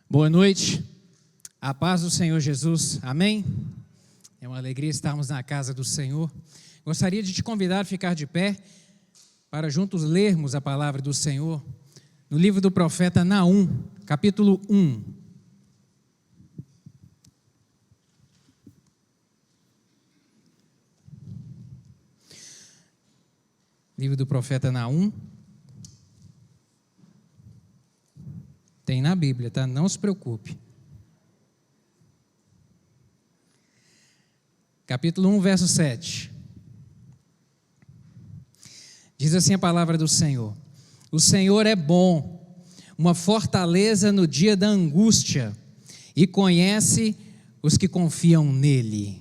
Boa noite, a paz do Senhor Jesus, amém? É uma alegria estarmos na casa do Senhor. Gostaria de te convidar a ficar de pé para juntos lermos a palavra do Senhor no livro do profeta Naum, capítulo 1. Livro do profeta Naum. Tem na Bíblia, tá? Não se preocupe. Capítulo 1, verso 7. Diz assim a palavra do Senhor: O Senhor é bom, uma fortaleza no dia da angústia, e conhece os que confiam nele.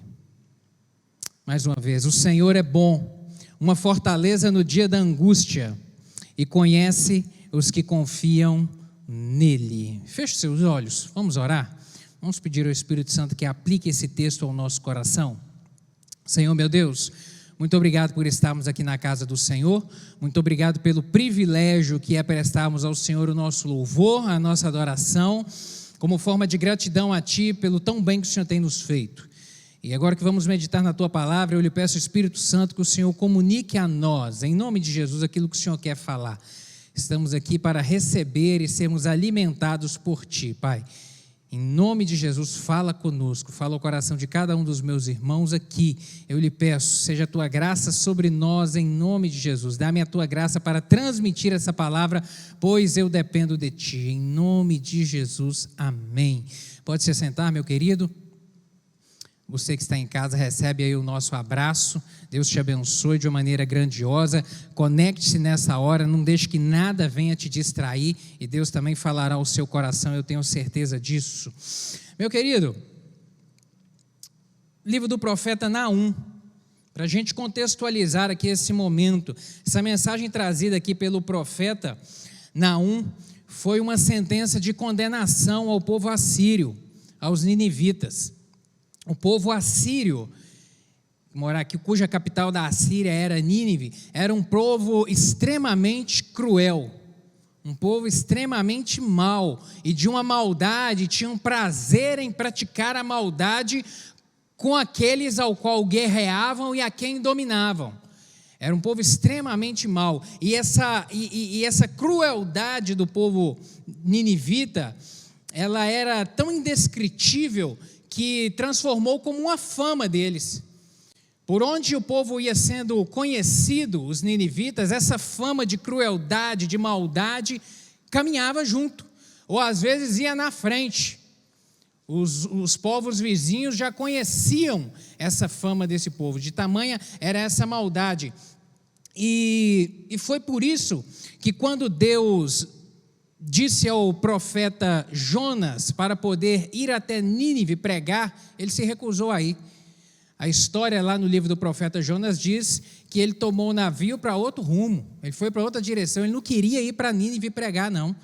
Mais uma vez, o Senhor é bom, uma fortaleza no dia da angústia, e conhece os que confiam nele. Feche seus olhos, vamos orar? Vamos pedir ao Espírito Santo que aplique esse texto ao nosso coração. Senhor meu Deus, muito obrigado por estarmos aqui na casa do Senhor, muito obrigado pelo privilégio que é prestarmos ao Senhor o nosso louvor, a nossa adoração, como forma de gratidão a Ti pelo tão bem que o Senhor tem nos feito. E agora que vamos meditar na Tua palavra, eu lhe peço, Espírito Santo, que o Senhor comunique a nós, em nome de Jesus, aquilo que o Senhor quer falar. Estamos aqui para receber e sermos alimentados por Ti, Pai. Em nome de Jesus, fala conosco, fala o coração de cada um dos meus irmãos aqui. Eu lhe peço, seja a Tua graça sobre nós, em nome de Jesus. Dá-me a Tua graça para transmitir essa palavra, pois eu dependo de Ti. Em nome de Jesus, amém. Pode se sentar, meu querido. Você que está em casa, recebe aí o nosso abraço. Deus te abençoe de uma maneira grandiosa. Conecte-se nessa hora, não deixe que nada venha te distrair, e Deus também falará ao seu coração, eu tenho certeza disso. Meu querido, livro do profeta Naum, para a gente contextualizar aqui esse momento, essa mensagem trazida aqui pelo profeta Naum foi uma sentença de condenação ao povo assírio, aos ninivitas. O povo assírio, cuja capital da Assíria era Nínive, era um povo extremamente cruel, um povo extremamente mau, e de uma maldade, tinham prazer em praticar a maldade com aqueles ao qual guerreavam e a quem dominavam. Era um povo extremamente mau, e essa crueldade do povo ninivita, ela era tão indescritível que transformou como uma fama deles. Por onde o povo ia sendo conhecido, os ninivitas, essa fama de crueldade, de maldade, caminhava junto, ou às vezes ia na frente. Os povos vizinhos já conheciam essa fama desse povo, de tamanha era essa maldade. E foi por isso que quando Deus disse ao profeta Jonas para poder ir até Nínive pregar, ele se recusou a ir. A história lá no livro do profeta Jonas diz que ele tomou o navio para outro rumo, ele foi para outra direção, ele não queria ir para Nínive pregar não,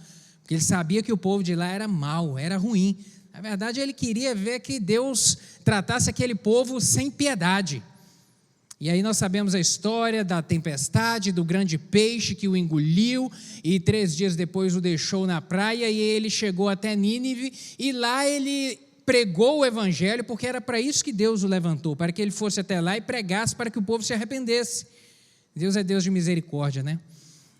porque ele sabia que o povo de lá era mau, era ruim. Na verdade ele queria ver que Deus tratasse aquele povo sem piedade. E aí nós sabemos a história da tempestade, do grande peixe que o engoliu, e 3 dias depois o deixou na praia, e ele chegou até Nínive, e lá ele pregou o evangelho, porque era para isso que Deus o levantou, para que ele fosse até lá e pregasse para que o povo se arrependesse. Deus é Deus de misericórdia, né?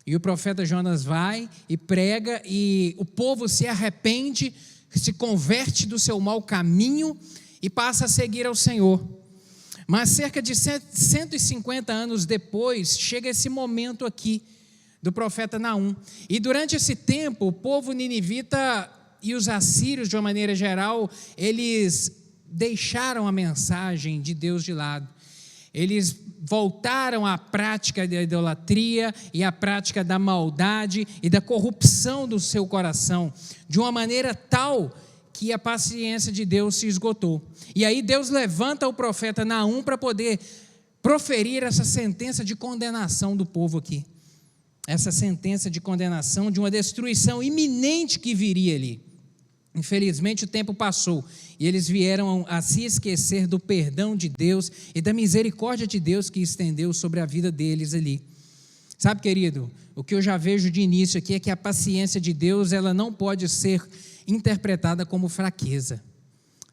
E o profeta Jonas vai e prega, e o povo se arrepende, se converte do seu mau caminho e passa a seguir ao Senhor. Mas cerca de 150 anos depois, chega esse momento aqui do profeta Naum. E durante esse tempo, o povo ninivita e os assírios, de uma maneira geral, eles deixaram a mensagem de Deus de lado. Eles voltaram à prática da idolatria e à prática da maldade e da corrupção do seu coração, de uma maneira tal que a paciência de Deus se esgotou. E aí Deus levanta o profeta Naum para poder proferir essa sentença de condenação do povo aqui. Essa sentença de condenação de uma destruição iminente que viria ali. Infelizmente o tempo passou e eles vieram a se esquecer do perdão de Deus e da misericórdia de Deus que estendeu sobre a vida deles ali. Sabe, querido, o que eu já vejo de início aqui é que a paciência de Deus, ela não pode ser interpretada como fraqueza.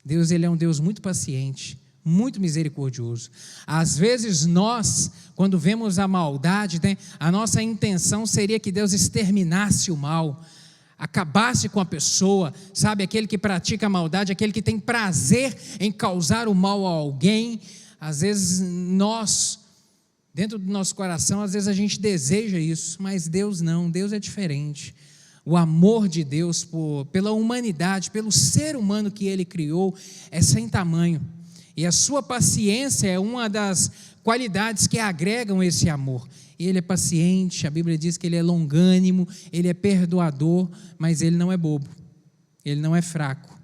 Deus, ele é um Deus muito paciente, muito misericordioso. Às vezes nós, quando vemos a maldade, né, a nossa intenção seria que Deus exterminasse o mal, acabasse com a pessoa, sabe, aquele que pratica a maldade, aquele que tem prazer em causar o mal a alguém. Às vezes nós, dentro do nosso coração, às vezes a gente deseja isso, mas Deus não, Deus é diferente. O amor de Deus pela humanidade, pelo ser humano que Ele criou, é sem tamanho. E a sua paciência é uma das qualidades que agregam esse amor. Ele é paciente, a Bíblia diz que Ele é longânimo, Ele é perdoador, mas Ele não é bobo, Ele não é fraco,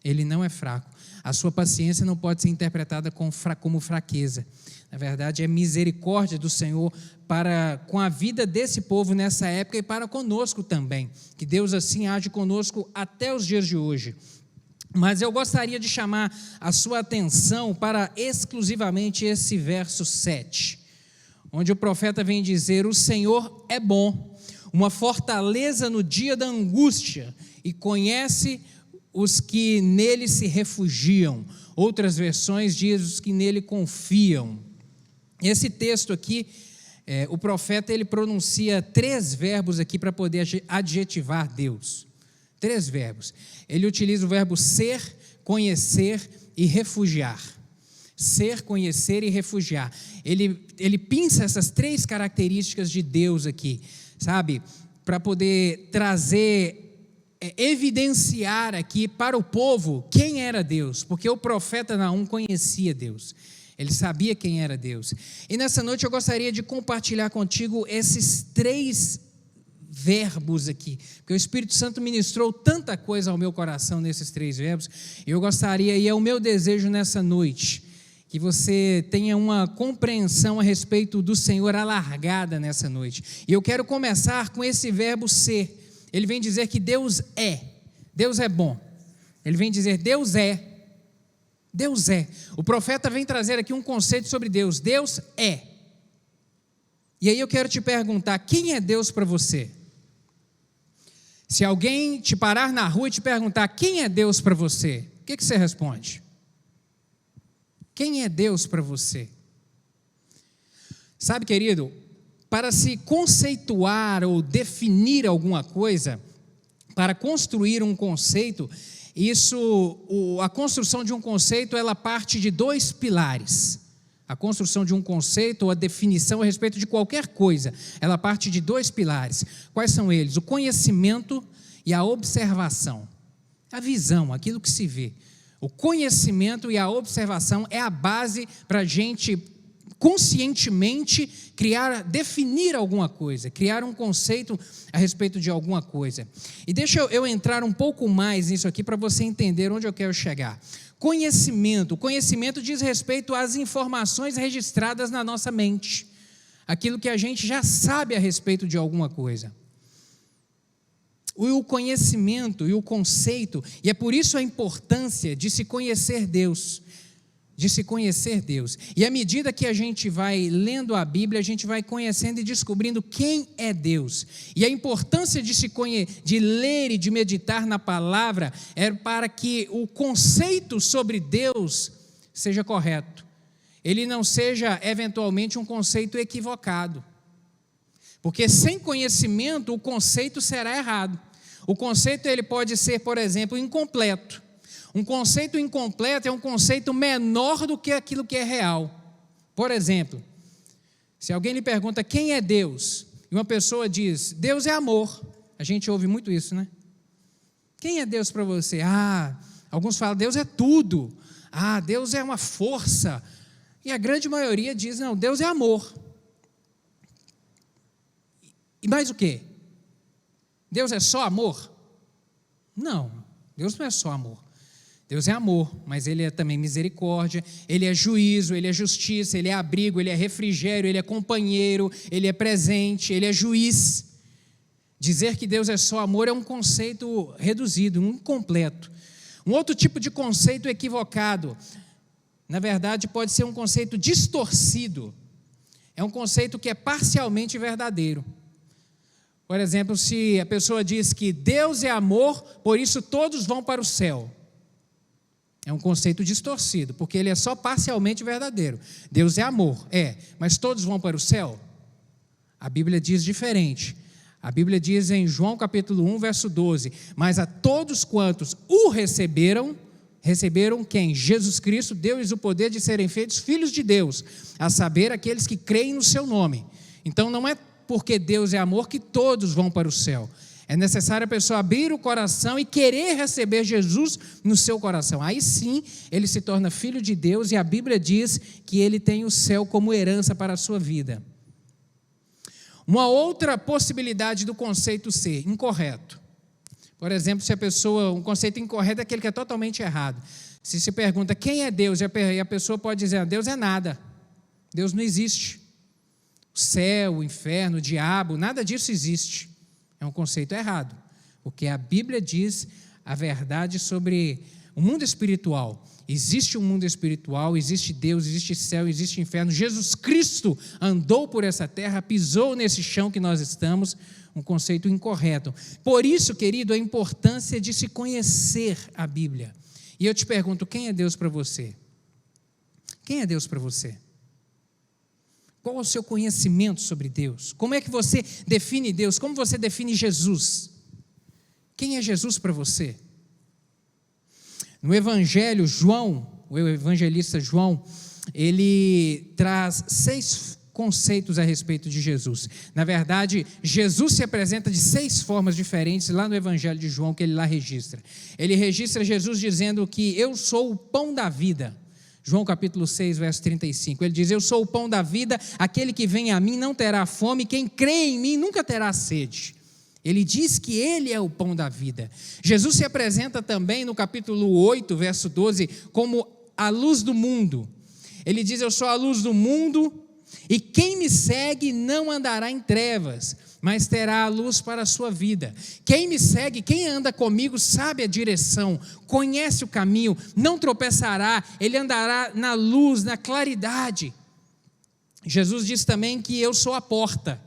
Ele não é fraco. A sua paciência não pode ser interpretada como fraqueza. Na verdade, é misericórdia do Senhor com a vida desse povo nessa época e para conosco também. Que Deus assim age conosco até os dias de hoje. Mas eu gostaria de chamar a sua atenção para exclusivamente esse verso 7, onde o profeta vem dizer: o Senhor é bom, uma fortaleza no dia da angústia, e conhece os que nele se refugiam. Outras versões dizem os que nele confiam. Esse texto aqui, o profeta ele pronuncia 3 verbos aqui para poder adjetivar Deus. 3 verbos. Ele utiliza o verbo ser, conhecer e refugiar. Ser, conhecer e refugiar. Ele pinça essas 3 características de Deus aqui, sabe? Para poder trazer, evidenciar aqui para o povo quem era Deus. Porque o profeta Naum conhecia Deus. Ele sabia quem era Deus. E nessa noite eu gostaria de compartilhar contigo esses 3 verbos aqui, porque o Espírito Santo ministrou tanta coisa ao meu coração nesses 3 verbos, e eu gostaria, e é o meu desejo nessa noite, que você tenha uma compreensão a respeito do Senhor alargada nessa noite. E eu quero começar com esse verbo ser. Ele vem dizer que Deus é bom. Ele vem dizer Deus é. O profeta vem trazer aqui um conceito sobre Deus. Deus é. E aí eu quero te perguntar, quem é Deus para você? Se alguém te parar na rua e te perguntar quem é Deus para você, o que você responde? Quem é Deus para você? Sabe, querido, para se conceituar ou definir alguma coisa, para construir um conceito, a construção de um conceito, ela parte de 2 pilares. A construção de um conceito ou a definição a respeito de qualquer coisa, ela parte de 2 pilares. Quais são eles? O conhecimento e a observação. A visão, aquilo que se vê. O conhecimento e a observação é a base para a gente conscientemente definir alguma coisa, criar um conceito a respeito de alguma coisa. E deixa eu entrar um pouco mais nisso aqui para você entender onde eu quero chegar. Conhecimento. O conhecimento diz respeito às informações registradas na nossa mente, aquilo que a gente já sabe a respeito de alguma coisa. O conhecimento e o conceito, e é por isso a importância de se conhecer Deus, E à medida que a gente vai lendo a Bíblia, a gente vai conhecendo e descobrindo quem é Deus. E a importância de ler e de meditar na palavra é para que o conceito sobre Deus seja correto. Ele não seja, eventualmente, um conceito equivocado. Porque sem conhecimento, o conceito será errado. O conceito ele pode ser, por exemplo, incompleto. Um conceito incompleto é um conceito menor do que aquilo que é real. Por exemplo, se alguém lhe pergunta quem é Deus, e uma pessoa diz, Deus é amor. A gente ouve muito isso, né? Quem é Deus para você? Alguns falam, Deus é tudo. Deus é uma força. E a grande maioria diz, não, Deus é amor. E mais o quê? Deus é só amor? Não, Deus não é só amor. Deus é amor, mas Ele é também misericórdia, Ele é juízo, Ele é justiça, Ele é abrigo, Ele é refrigério, Ele é companheiro, Ele é presente, Ele é juiz. Dizer que Deus é só amor é um conceito reduzido, incompleto. Um outro tipo de conceito equivocado, na verdade, pode ser um conceito distorcido. é um conceito que é parcialmente verdadeiro. Por exemplo, se a pessoa diz que Deus é amor, por isso todos vão para o céu. É um conceito distorcido, porque ele é só parcialmente verdadeiro. Deus é amor, mas todos vão para o céu? A Bíblia diz diferente. A Bíblia diz em João capítulo 1, verso 12, mas a todos quantos o receberam quem? Jesus Cristo, deu-lhes o poder de serem feitos filhos de Deus, a saber, aqueles que creem no seu nome. Então não é porque Deus é amor que todos vão para o céu. É necessário a pessoa abrir o coração e querer receber Jesus no seu coração. Aí sim, ele se torna filho de Deus e a Bíblia diz que ele tem o céu como herança para a sua vida. Uma outra possibilidade do conceito ser incorreto. Por exemplo, um conceito incorreto é aquele que é totalmente errado. Se pergunta quem é Deus, e a pessoa pode dizer, Deus é nada. Deus não existe. O céu, o inferno, o diabo, nada disso existe. É um conceito errado, porque a Bíblia diz a verdade sobre o mundo espiritual. Existe um mundo espiritual, existe Deus, existe céu, existe inferno. Jesus Cristo andou por essa terra, pisou nesse chão que nós estamos, um conceito incorreto. Por isso, querido, a importância de se conhecer a Bíblia. E eu te pergunto, quem é Deus para você? Quem é Deus para você? Qual é o seu conhecimento sobre Deus? Como é que você define Deus? Como você define Jesus? Quem é Jesus para você? No Evangelho, o evangelista João, ele traz 6 conceitos a respeito de Jesus. Na verdade, Jesus se apresenta de 6 formas diferentes lá no Evangelho de João, que ele lá registra. Ele registra Jesus dizendo que eu sou o pão da vida. João capítulo 6, verso 35, ele diz, eu sou o pão da vida, aquele que vem a mim não terá fome, quem crê em mim nunca terá sede. Ele diz que ele é o pão da vida. Jesus se apresenta também no capítulo 8, verso 12, como a luz do mundo. Ele diz, eu sou a luz do mundo, e quem me segue não andará em trevas, mas terá a luz para a sua vida. Quem me segue, quem anda comigo, sabe a direção, conhece o caminho, não tropeçará, ele andará na luz, na claridade. Jesus diz também que eu sou a porta.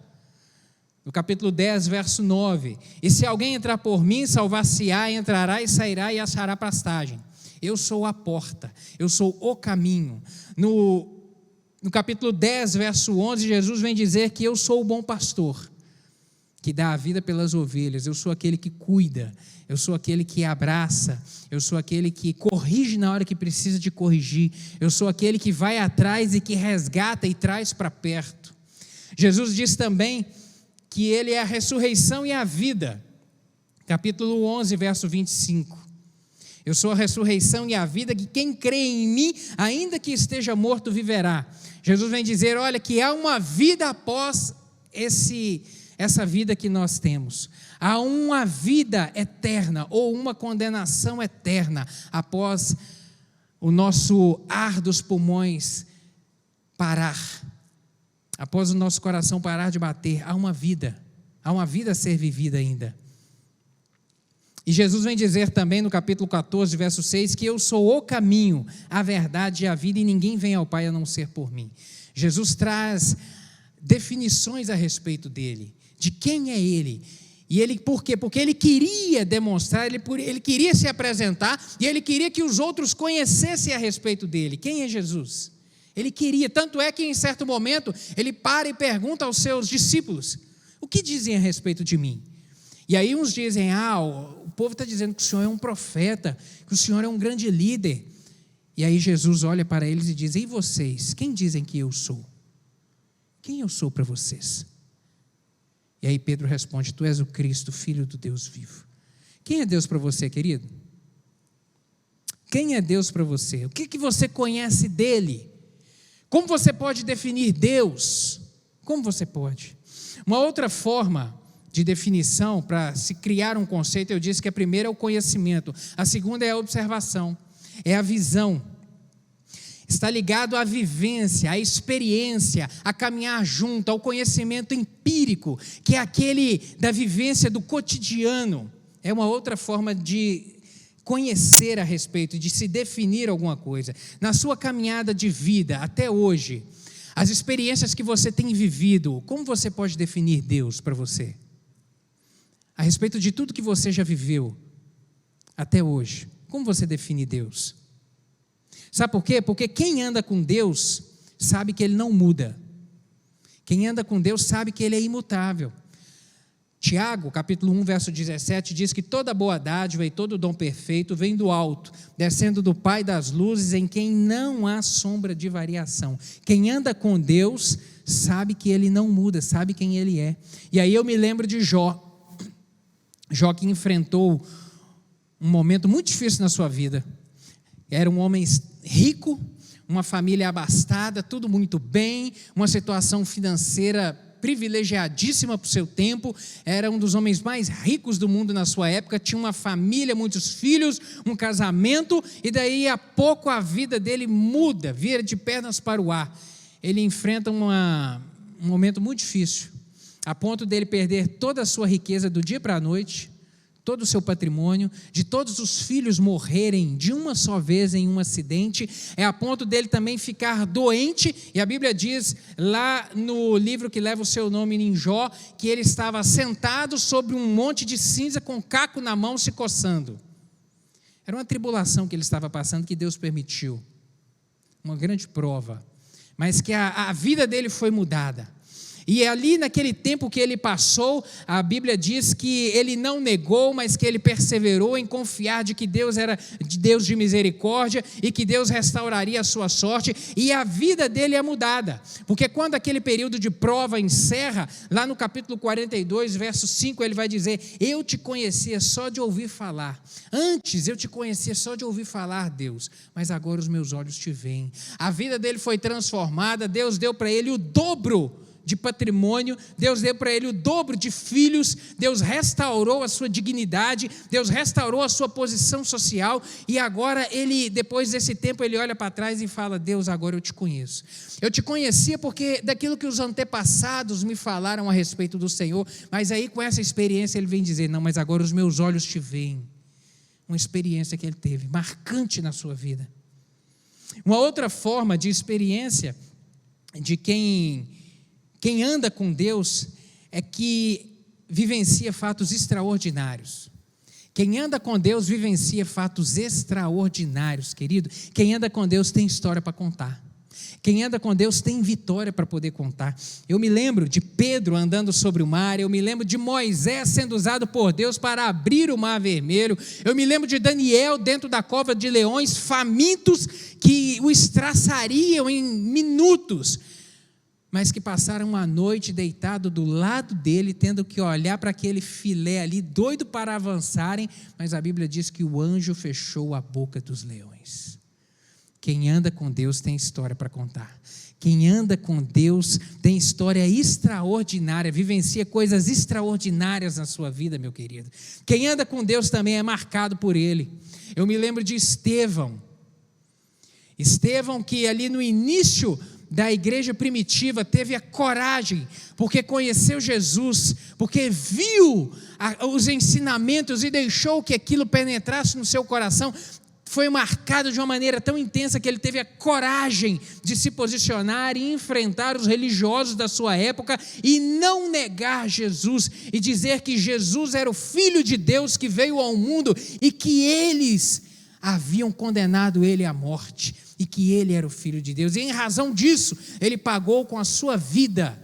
No capítulo 10, verso 9, e se alguém entrar por mim, salvar-se-á, entrará e sairá e achará pastagem. Eu sou a porta, eu sou o caminho. No capítulo 10, verso 11, Jesus vem dizer que eu sou o bom pastor, que dá a vida pelas ovelhas, eu sou aquele que cuida, eu sou aquele que abraça, eu sou aquele que corrige na hora que precisa de corrigir, eu sou aquele que vai atrás e que resgata e traz para perto. Jesus diz também que ele é a ressurreição e a vida, capítulo 11, verso 25. Eu sou a ressurreição e a vida, que quem crê em mim, ainda que esteja morto, viverá. Jesus vem dizer, olha, que há uma vida após essa vida que nós temos. Há uma vida eterna, ou uma condenação eterna, após o nosso ar dos pulmões parar, após o nosso coração parar de bater. Há uma vida a ser vivida ainda. E Jesus vem dizer também no capítulo 14, verso 6, que eu sou o caminho, a verdade e a vida, e ninguém vem ao Pai a não ser por mim. Jesus traz definições a respeito dele, de quem é ele. E ele, por quê? Porque ele queria demonstrar, ele queria se apresentar, e ele queria que os outros conhecessem a respeito dele. Quem é Jesus? Ele queria, tanto é que em certo momento, ele para e pergunta aos seus discípulos, o que dizem a respeito de mim? E aí uns dizem, o povo está dizendo que o Senhor é um profeta, que o Senhor é um grande líder. E aí Jesus olha para eles e diz, e vocês, quem dizem que eu sou? Quem eu sou para vocês? E aí Pedro responde, tu és o Cristo, Filho do Deus vivo. Quem é Deus para você, querido? Quem é Deus para você? O que você conhece dele? Como você pode definir Deus? Como você pode? Uma outra forma de definição para se criar um conceito, eu disse que a primeira é o conhecimento, a segunda é a observação, é a visão. Está ligado à vivência, à experiência, a caminhar junto, ao conhecimento empírico, que é aquele da vivência do cotidiano. É uma outra forma de conhecer a respeito, de se definir alguma coisa. Na sua caminhada de vida, até hoje, as experiências que você tem vivido, como você pode definir Deus para você? A respeito de tudo que você já viveu até hoje, como você define Deus? Sabe por quê? Porque quem anda com Deus sabe que Ele não muda. Quem anda com Deus sabe que Ele é imutável. Tiago, capítulo 1, verso 17, diz que toda boa dádiva e todo dom perfeito vem do alto, descendo do Pai das luzes, em quem não há sombra de variação. Quem anda com Deus sabe que Ele não muda, sabe quem Ele é. E aí eu me lembro de Jó. Jó que enfrentou um momento muito difícil na sua vida. Era um homem rico, uma família abastada, tudo muito bem, uma situação financeira privilegiadíssima para o seu tempo, era um dos homens mais ricos do mundo na sua época, tinha uma família, muitos filhos, um casamento, e daí a pouco a vida dele muda, vira de pernas para o ar. Ele enfrenta um momento muito difícil, a ponto dele perder toda a sua riqueza do dia para a noite, todo o seu patrimônio, de todos os filhos morrerem de uma só vez em um acidente, é a ponto dele também ficar doente, e a Bíblia diz lá no livro que leva o seu nome em Jó, que ele estava sentado sobre um monte de cinza com caco na mão se coçando. Era uma tribulação que ele estava passando que Deus permitiu, uma grande prova, mas que a vida dele foi mudada. E ali naquele tempo que ele passou, a Bíblia diz que ele não negou, mas que ele perseverou em confiar de que Deus era Deus de misericórdia e que Deus restauraria a sua sorte, e a vida dele é mudada, porque quando aquele período de prova encerra, lá no capítulo 42, verso 5, ele vai dizer: eu te conhecia só de ouvir falar, antes eu te conhecia só de ouvir falar, Deus, mas agora os meus olhos te veem. A vida dele foi transformada, Deus deu para ele o dobro de patrimônio, Deus deu para ele o dobro de filhos, Deus restaurou a sua dignidade, Deus restaurou a sua posição social, e agora ele, depois desse tempo, ele olha para trás e fala: Deus, agora eu te conheço. Eu te conhecia porque daquilo que os antepassados me falaram a respeito do Senhor, mas aí com essa experiência ele vem dizer: não, mas agora os meus olhos te veem. Uma experiência que ele teve, marcante na sua vida. Uma outra forma de experiência de quem anda com Deus é que vivencia fatos extraordinários. Quem anda com Deus vivencia fatos extraordinários, querido. Quem anda com Deus tem história para contar. Quem anda com Deus tem vitória para poder contar. Eu me lembro de Pedro andando sobre o mar, eu me lembro de Moisés sendo usado por Deus para abrir o mar vermelho, eu me lembro de Daniel dentro da cova de leões, famintos que o estraçariam em minutos, mas que passaram a noite deitado do lado dele, tendo que olhar para aquele filé ali, doido para avançarem, mas a Bíblia diz que o anjo fechou a boca dos leões. Quem anda com Deus tem história para contar. Quem anda com Deus tem história extraordinária, vivencia coisas extraordinárias na sua vida, meu querido. Quem anda com Deus também é marcado por Ele. Eu me lembro de Estevão, que ali no início da igreja primitiva teve a coragem, porque conheceu Jesus, porque viu os ensinamentos e deixou que aquilo penetrasse no seu coração, foi marcado de uma maneira tão intensa que ele teve a coragem de se posicionar e enfrentar os religiosos da sua época e não negar Jesus e dizer que Jesus era o Filho de Deus que veio ao mundo e que eles haviam condenado ele à morte e que ele era o Filho de Deus, e em razão disso ele pagou com a sua vida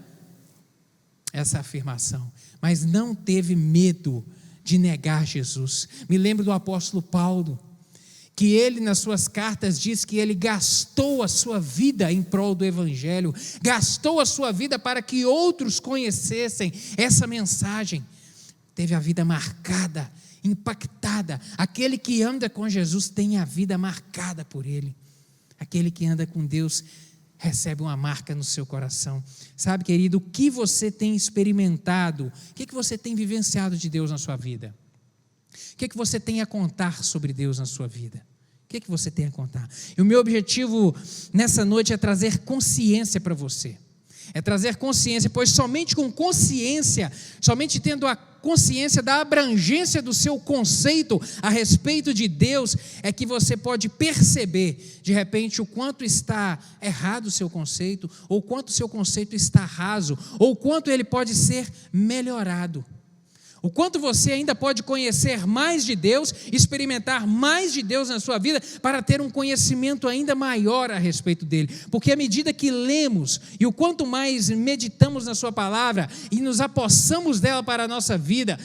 essa afirmação, mas não teve medo de negar Jesus. Me lembro do apóstolo Paulo, que ele nas suas cartas diz que ele gastou a sua vida em prol do Evangelho, gastou a sua vida para que outros conhecessem essa mensagem, teve a vida marcada, impactada. Aquele que anda com Jesus tem a vida marcada por Ele. Aquele que anda com Deus recebe uma marca no seu coração. Sabe, querido, o que você tem experimentado, o que você tem vivenciado de Deus na sua vida? O que você tem a contar sobre Deus na sua vida? O que você tem a contar? E o meu objetivo nessa noite é trazer consciência para você. É trazer consciência, pois somente com consciência, somente tendo a consciência da abrangência do seu conceito a respeito de Deus, é que você pode perceber, de repente, o quanto está errado o seu conceito, ou quanto o seu conceito está raso, ou quanto ele pode ser melhorado. O quanto você ainda pode conhecer mais de Deus, experimentar mais de Deus na sua vida, para ter um conhecimento ainda maior a respeito dele. Porque à medida que lemos, e o quanto mais meditamos na sua palavra, e nos apossamos dela para a nossa vida,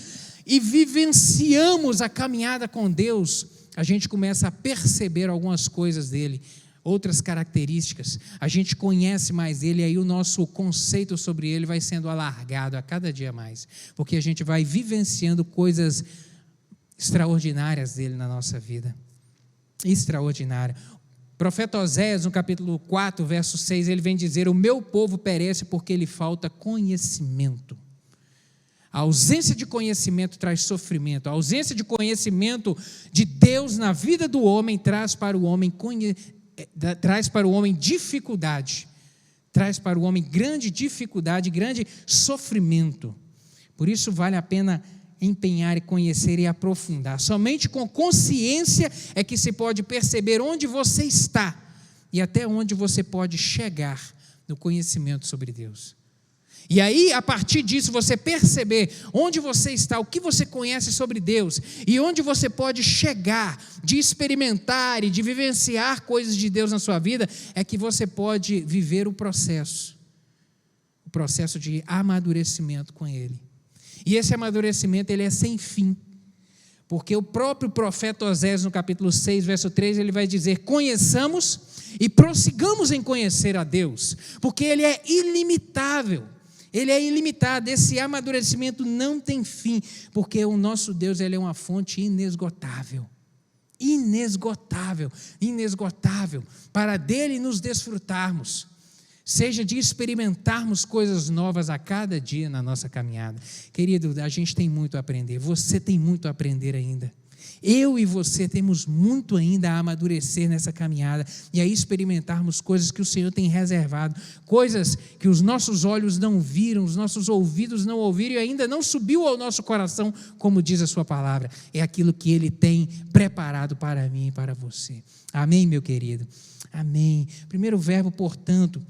e vivenciamos a caminhada com Deus, a gente começa a perceber algumas coisas dele, outras características, a gente conhece mais ele, e aí o nosso conceito sobre ele vai sendo alargado a cada dia mais, porque a gente vai vivenciando coisas extraordinárias dele na nossa vida, extraordinária. O profeta Oséias, no capítulo 4, verso 6, ele vem dizer: o meu povo perece porque lhe falta conhecimento. A ausência de conhecimento traz sofrimento, a ausência de conhecimento de Deus na vida do homem traz para o homem dificuldade, traz para o homem grande dificuldade, grande sofrimento. Por isso vale a pena empenhar e conhecer e aprofundar. Somente com consciência é que se pode perceber onde você está e até onde você pode chegar no conhecimento sobre Deus. E aí, a partir disso, você perceber onde você está, o que você conhece sobre Deus e onde você pode chegar de experimentar e de vivenciar coisas de Deus na sua vida, é que você pode viver o processo de amadurecimento com Ele. E esse amadurecimento, ele é sem fim, porque o próprio profeta Oséias, no capítulo 6, verso 3, ele vai dizer: conheçamos e prossigamos em conhecer a Deus, porque Ele é ilimitável. Ele é ilimitado, esse amadurecimento não tem fim, porque o nosso Deus, ele é uma fonte inesgotável, para dele nos desfrutarmos, seja de experimentarmos coisas novas a cada dia na nossa caminhada. Querido, a gente tem muito a aprender, você tem muito a aprender ainda. Eu e você temos muito ainda a amadurecer nessa caminhada e a experimentarmos coisas que o Senhor tem reservado, coisas que os nossos olhos não viram, os nossos ouvidos não ouviram e ainda não subiu ao nosso coração, como diz a sua palavra. É aquilo que Ele tem preparado para mim e para você. Amém, meu querido? Amém. Primeiro verbo, portanto,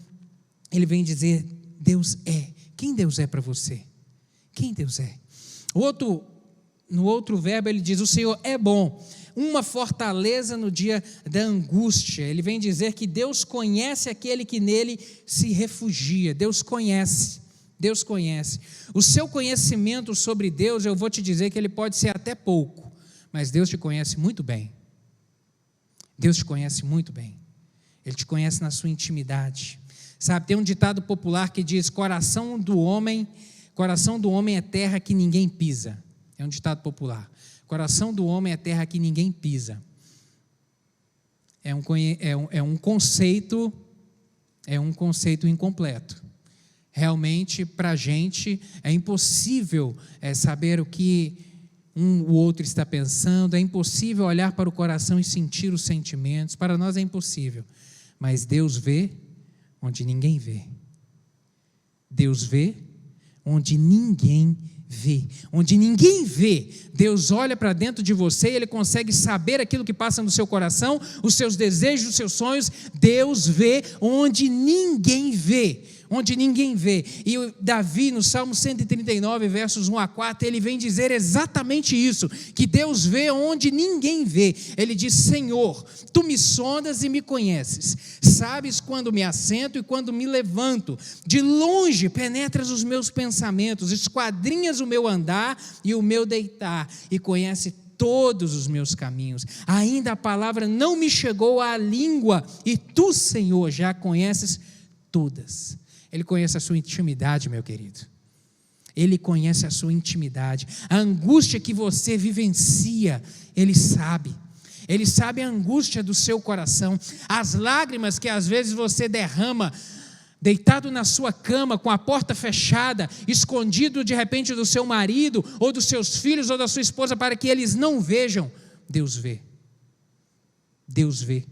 ele vem dizer: Deus é. Quem Deus é para você? Quem Deus é? No outro verbo ele diz: o Senhor é bom, uma fortaleza no dia da angústia. Ele vem dizer que Deus conhece aquele que nele se refugia. Deus conhece. O seu conhecimento sobre Deus, eu vou te dizer que ele pode ser até pouco, mas Deus te conhece muito bem. Deus te conhece muito bem. Ele te conhece na sua intimidade. Sabe, tem um ditado popular que diz: coração do homem é terra que ninguém pisa. É um ditado popular. Coração do homem é terra que ninguém pisa. É um conceito incompleto. Realmente, para a gente, é impossível saber o que o outro está pensando, é impossível olhar para o coração e sentir os sentimentos. Para nós é impossível. Mas Deus vê onde ninguém vê. Deus vê onde ninguém vê. Onde ninguém vê, Deus olha para dentro de você e Ele consegue saber aquilo que passa no seu coração, os seus desejos, os seus sonhos. Deus vê onde ninguém vê. E o Davi, no Salmo 139, versos 1 a 4, ele vem dizer exatamente isso, que Deus vê onde ninguém vê. Ele diz: Senhor, Tu me sondas e me conheces, sabes quando me assento e quando me levanto, de longe penetras os meus pensamentos, esquadrinhas o meu andar e o meu deitar, e conhece todos os meus caminhos. Ainda a palavra não me chegou à língua, e Tu, Senhor, já conheces todas. Ele conhece a sua intimidade, meu querido. Ele conhece a sua intimidade. A angústia que você vivencia, Ele sabe. Ele sabe a angústia do seu coração. As lágrimas que às vezes você derrama, deitado na sua cama, com a porta fechada, escondido de repente do seu marido, ou dos seus filhos, ou da sua esposa, para que eles não vejam. Deus vê. Deus vê.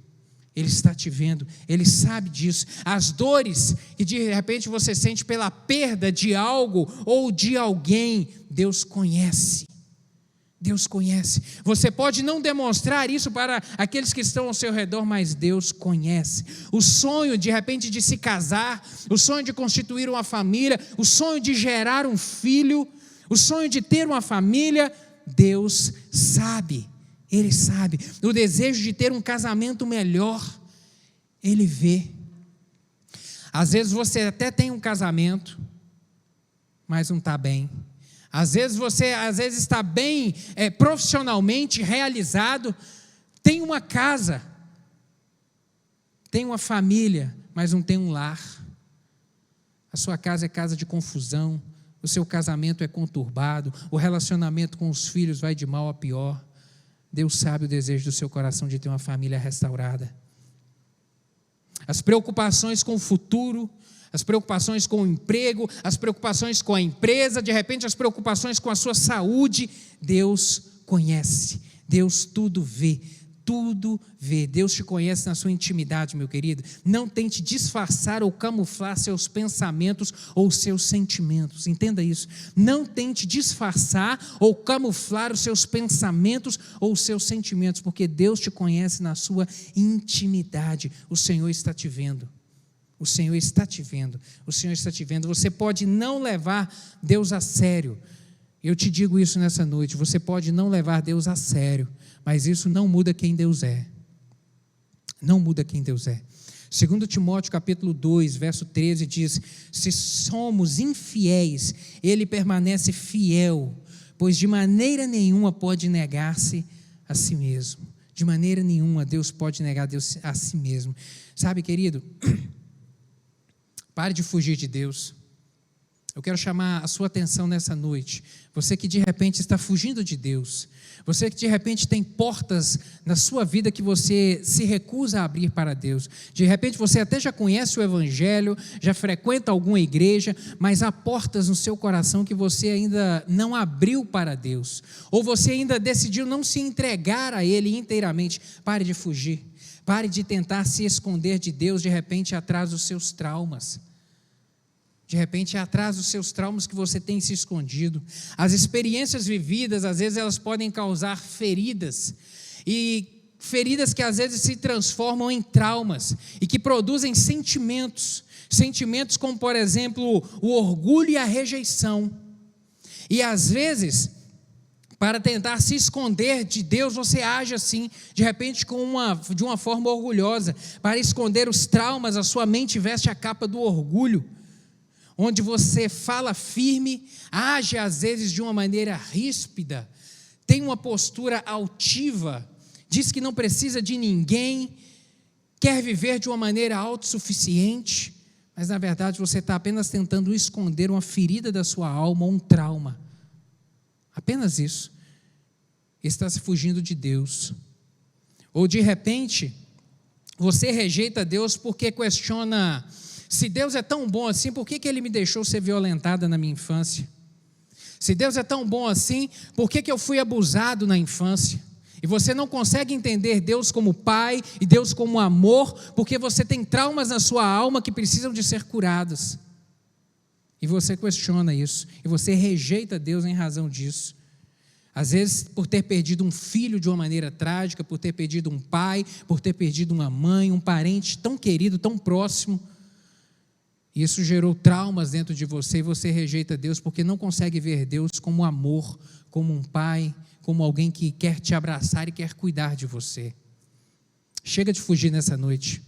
Ele está te vendo, Ele sabe disso. As dores que de repente você sente pela perda de algo ou de alguém, Deus conhece. Deus conhece. Você pode não demonstrar isso para aqueles que estão ao seu redor, mas Deus conhece. O sonho de repente de se casar, o sonho de constituir uma família, o sonho de gerar um filho, o sonho de ter uma família, Deus sabe. Ele sabe. O desejo de ter um casamento melhor, Ele vê. Às vezes você até tem um casamento, mas não está bem. Às vezes você está bem profissionalmente realizado, tem uma casa, tem uma família, mas não tem um lar. A sua casa é casa de confusão, o seu casamento é conturbado, o relacionamento com os filhos vai de mal a pior. Deus sabe o desejo do seu coração de ter uma família restaurada. As preocupações com o futuro, as preocupações com o emprego, as preocupações com a empresa, de repente as preocupações com a sua saúde, Deus conhece, Deus tudo vê, Deus te conhece na sua intimidade, meu querido. Não tente disfarçar ou camuflar seus pensamentos ou seus sentimentos, entenda isso. Não tente disfarçar ou camuflar os seus pensamentos ou os seus sentimentos, porque Deus te conhece na sua intimidade. O Senhor está te vendo. O Senhor está te vendo, o Senhor está te vendo. Você pode não levar Deus a sério. Eu te digo isso nessa noite, você pode não levar Deus a sério, mas isso não muda quem Deus é. Não muda quem Deus é. 2 Timóteo capítulo 2, verso 13 diz: se somos infiéis, Ele permanece fiel, pois de maneira nenhuma pode negar-se a si mesmo. De maneira nenhuma Deus pode negar Deus a si mesmo. Sabe, querido, pare de fugir de Deus. Eu quero chamar a sua atenção nessa noite. Você que de repente está fugindo de Deus. Você que de repente tem portas na sua vida que você se recusa a abrir para Deus. De repente você até já conhece o Evangelho, já frequenta alguma igreja, mas há portas no seu coração que você ainda não abriu para Deus. Ou você ainda decidiu não se entregar a Ele inteiramente. Pare de fugir. Pare de tentar se esconder de Deus de repente atrás dos seus traumas. De repente é atrás dos seus traumas que você tem se escondido. As experiências vividas, às vezes elas podem causar feridas. E feridas que às vezes se transformam em traumas. E que produzem sentimentos. Sentimentos como, por exemplo, o orgulho e a rejeição. E às vezes, para tentar se esconder de Deus, você age assim, de repente de uma forma orgulhosa. Para esconder os traumas, a sua mente veste a capa do orgulho, onde você fala firme, age às vezes de uma maneira ríspida, tem uma postura altiva, diz que não precisa de ninguém, quer viver de uma maneira autossuficiente, mas na verdade você está apenas tentando esconder uma ferida da sua alma, um trauma, apenas isso. Está se fugindo de Deus. Ou de repente você rejeita Deus porque questiona: se Deus é tão bom assim, por que Ele me deixou ser violentada na minha infância? Se Deus é tão bom assim, por que eu fui abusado na infância? E você não consegue entender Deus como Pai e Deus como amor, porque você tem traumas na sua alma que precisam de ser curados. E você questiona isso, e você rejeita Deus em razão disso. Às vezes por ter perdido um filho de uma maneira trágica, por ter perdido um pai, por ter perdido uma mãe, um parente tão querido, tão próximo. Isso gerou traumas dentro de você e você rejeita Deus porque não consegue ver Deus como amor, como um pai, como alguém que quer te abraçar e quer cuidar de você. Chega de fugir nessa noite.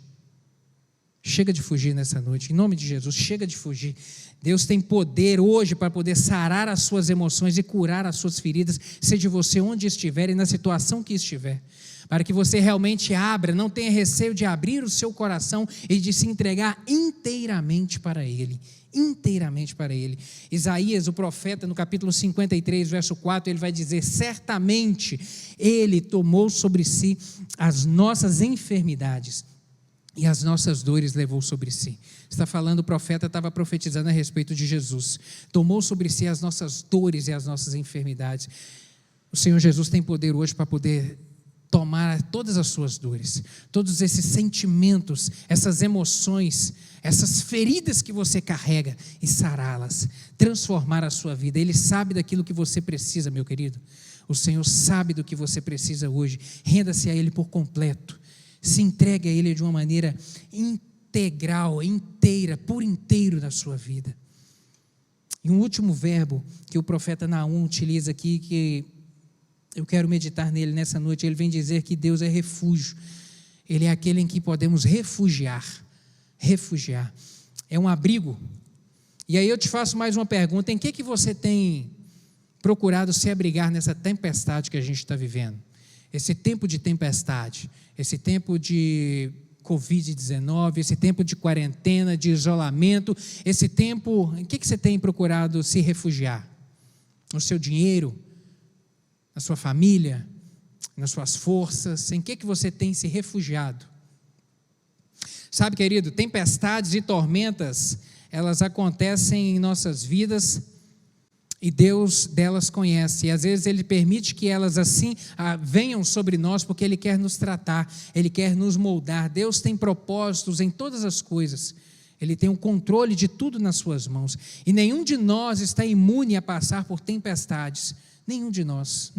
Chega de fugir nessa noite. Em nome de Jesus, chega de fugir. Deus tem poder hoje para poder sarar as suas emoções e curar as suas feridas, seja você onde estiver e na situação que estiver. Para que você realmente abra, não tenha receio de abrir o seu coração e de se entregar inteiramente para Ele. Inteiramente para Ele. Isaías, o profeta, no capítulo 53, verso 4, ele vai dizer: certamente Ele tomou sobre si as nossas enfermidades e as nossas dores levou sobre si. Está falando, o profeta estava profetizando a respeito de Jesus. Tomou sobre si as nossas dores e as nossas enfermidades. O Senhor Jesus tem poder hoje para poder tomar todas as suas dores, todos esses sentimentos, essas emoções, essas feridas que você carrega e sará-las, transformar a sua vida. Ele sabe daquilo que você precisa, meu querido. O Senhor sabe do que você precisa hoje. Renda-se a Ele por completo. Se entregue a Ele de uma maneira integral, inteira, por inteiro na sua vida. E um último verbo que o profeta Naum utiliza aqui, que eu quero meditar nele nessa noite, ele vem dizer que Deus é refúgio. Ele é aquele em que podemos refugiar. Refugiar. É um abrigo. E aí eu te faço mais uma pergunta: em que você tem procurado se abrigar nessa tempestade que a gente está vivendo? Esse tempo de tempestade, esse tempo de Covid-19, esse tempo de quarentena, de isolamento, esse tempo, em que você tem procurado se refugiar? No seu dinheiro? Na sua família? Nas suas forças? Em que você tem se refugiado? Sabe, querido, tempestades e tormentas, elas acontecem em nossas vidas e Deus delas conhece, e às vezes Ele permite que elas assim venham sobre nós, porque Ele quer nos tratar, Ele quer nos moldar. Deus tem propósitos em todas as coisas, Ele tem o controle de tudo nas suas mãos, e nenhum de nós está imune a passar por tempestades, nenhum de nós.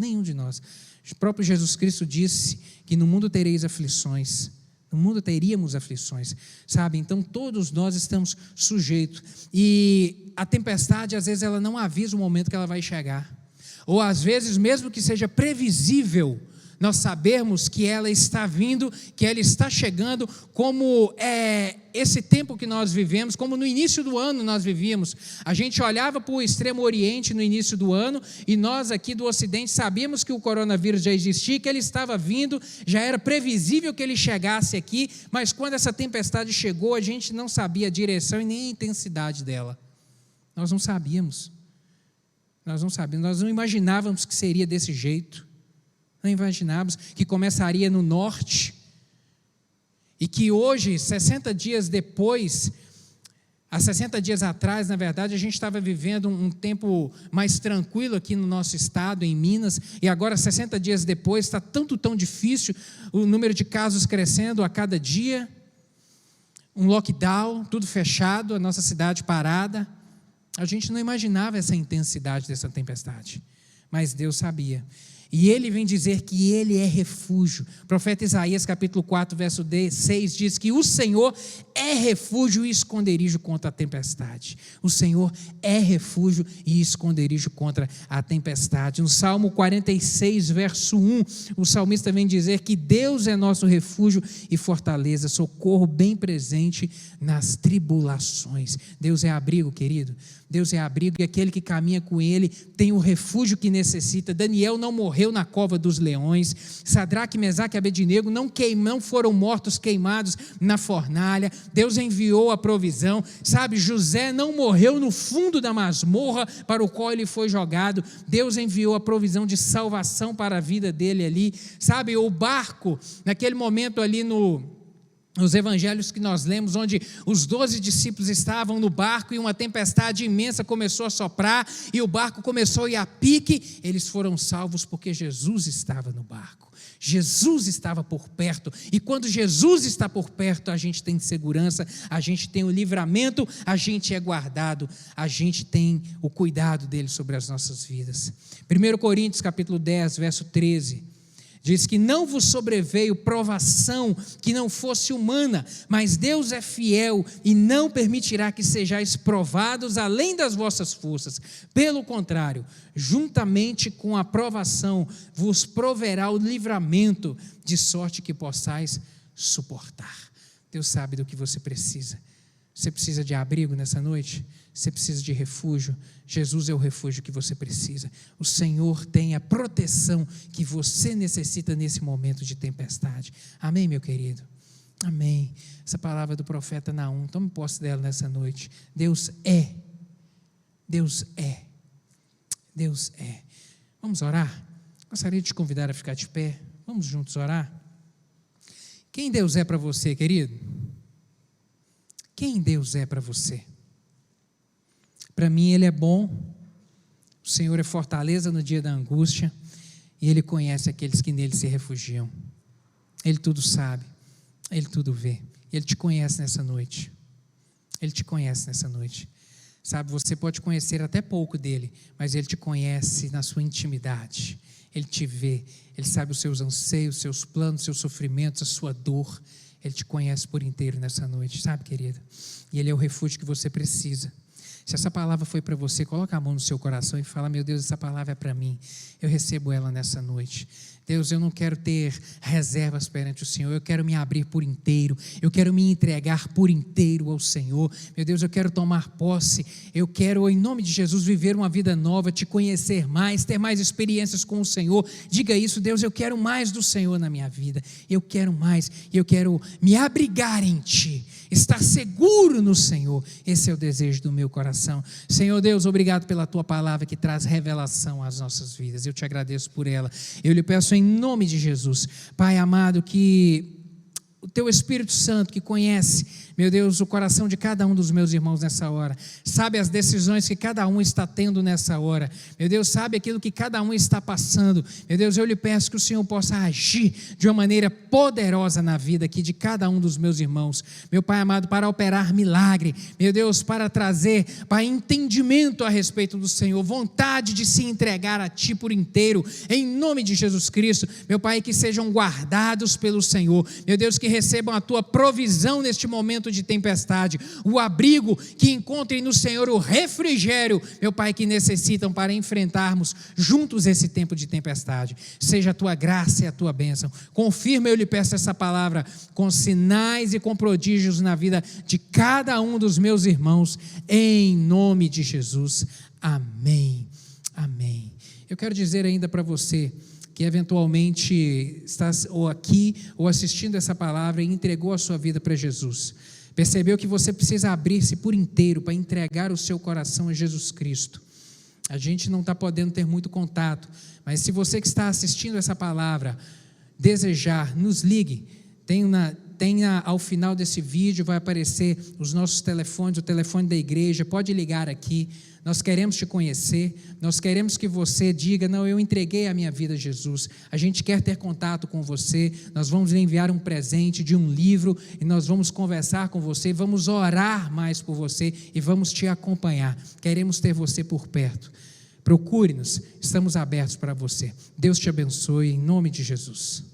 O próprio Jesus Cristo disse que no mundo tereis aflições, no mundo teríamos aflições, sabe? Então todos nós estamos sujeitos, e a tempestade às vezes ela não avisa o momento que ela vai chegar, ou às vezes mesmo que seja previsível, nós sabemos que ela está vindo, que ela está chegando, como esse tempo que nós vivemos, como no início do ano nós vivíamos. A gente olhava para o Extremo Oriente no início do ano, e nós aqui do Ocidente sabíamos que o coronavírus já existia, que ele estava vindo, já era previsível que ele chegasse aqui, mas quando essa tempestade chegou, a gente não sabia a direção e nem a intensidade dela. Nós não sabíamos, nós não imaginávamos que seria desse jeito. Não imaginávamos que começaria no norte, e que hoje, 60 dias depois, há 60 dias atrás, na verdade, a gente estava vivendo um tempo mais tranquilo aqui no nosso estado, em Minas, e agora, 60 dias depois, está tão difícil, o número de casos crescendo a cada dia, um lockdown, tudo fechado, a nossa cidade parada. A gente não imaginava essa intensidade dessa tempestade, mas Deus sabia. E Ele vem dizer que Ele é refúgio. O profeta Isaías capítulo 4, verso 6 diz que o Senhor é refúgio e esconderijo contra a tempestade. O Senhor é refúgio e esconderijo contra a tempestade. No Salmo 46, verso 1, o salmista vem dizer que Deus é nosso refúgio e fortaleza, socorro bem presente nas tribulações. Deus é abrigo, querido. Deus é abrigo, e aquele que caminha com Ele tem o refúgio que necessita. Daniel não morreu na cova dos leões. Sadraque, Mesaque e Abednego não foram mortos queimados na fornalha. Deus enviou a provisão. Sabe, José não morreu no fundo da masmorra para o qual ele foi jogado. Deus enviou a provisão de salvação para a vida dele ali. Sabe, o barco, naquele momento ali nos evangelhos que nós lemos, onde os 12 discípulos estavam no barco e uma tempestade imensa começou a soprar e o barco começou a ir a pique, eles foram salvos porque Jesus estava no barco. Jesus estava por perto, e quando Jesus está por perto, a gente tem segurança, a gente tem o livramento, a gente é guardado, a gente tem o cuidado dele sobre as nossas vidas. 1 Coríntios capítulo 10, verso 13, diz que não vos sobreveio provação que não fosse humana, mas Deus é fiel e não permitirá que sejais provados além das vossas forças. Pelo contrário, juntamente com a provação, vos proverá o livramento, de sorte que possais suportar. Deus sabe do que você precisa. Você precisa de abrigo nessa noite? Você precisa de refúgio? Jesus é o refúgio que você precisa. O Senhor tem a proteção que você necessita nesse momento de tempestade. Amém, meu querido? Amém. Essa palavra do profeta Naum, tome posse dela nessa noite. Deus é. Deus é. Deus é. Vamos orar? Gostaria de te convidar a ficar de pé. Vamos juntos orar? Quem Deus é para você, querido? Quem Deus é para você? Para mim Ele é bom, o Senhor é fortaleza no dia da angústia, e Ele conhece aqueles que nele se refugiam. Ele tudo sabe, Ele tudo vê. Ele te conhece nessa noite. Ele te conhece nessa noite. Sabe, você pode conhecer até pouco dele, mas Ele te conhece na sua intimidade. Ele te vê, Ele sabe os seus anseios, os seus planos, os seus sofrimentos, a sua dor. Ele te conhece por inteiro nessa noite, sabe, querida? E Ele é o refúgio que você precisa. Se essa palavra foi para você, coloca a mão no seu coração e fala: meu Deus, essa palavra é para mim, eu recebo ela nessa noite. Deus, eu não quero ter reservas perante o Senhor, eu quero me abrir por inteiro, eu quero me entregar por inteiro ao Senhor. Meu Deus, eu quero tomar posse, eu quero, em nome de Jesus, viver uma vida nova, te conhecer mais, ter mais experiências com o Senhor. Diga isso: Deus, eu quero mais do Senhor na minha vida, eu quero mais, eu quero me abrigar em Ti, estar seguro no Senhor. Esse é o desejo do meu coração. Senhor Deus, obrigado pela Tua palavra que traz revelação às nossas vidas, eu te agradeço por ela. Eu lhe peço em nome de Jesus, Pai amado, que o Teu Espírito Santo, que conhece, meu Deus, o coração de cada um dos meus irmãos nessa hora, sabe as decisões que cada um está tendo nessa hora, meu Deus, sabe aquilo que cada um está passando, meu Deus, eu lhe peço que o Senhor possa agir de uma maneira poderosa na vida aqui de cada um dos meus irmãos, meu Pai amado, para operar milagre, meu Deus, para trazer, Pai, entendimento a respeito do Senhor, vontade de se entregar a Ti por inteiro, em nome de Jesus Cristo, meu Pai, que sejam guardados pelo Senhor, meu Deus, que recebam a Tua provisão neste momento de tempestade, o abrigo, que encontrem no Senhor o refrigério, meu Pai, que necessitam para enfrentarmos juntos esse tempo de tempestade. Seja a Tua graça e a Tua bênção. Confirma, eu lhe peço essa palavra, com sinais e com prodígios na vida de cada um dos meus irmãos, em nome de Jesus. Amém. Amém. Eu quero dizer ainda para você que eventualmente está ou aqui ou assistindo essa palavra e entregou a sua vida para Jesus, percebeu que você precisa abrir-se por inteiro para entregar o seu coração a Jesus Cristo. A gente não está podendo ter muito contato, mas se você que está assistindo essa palavra desejar, nos ligue. Tenha ao final desse vídeo, vai aparecer os nossos telefones, o telefone da igreja, pode ligar aqui. Nós queremos te conhecer, nós queremos que você diga: não, eu entreguei a minha vida a Jesus. A gente quer ter contato com você, nós vamos lhe enviar um presente de um livro e nós vamos conversar com você, vamos orar mais por você e vamos te acompanhar. Queremos ter você por perto. Procure-nos, estamos abertos para você. Deus te abençoe em nome de Jesus.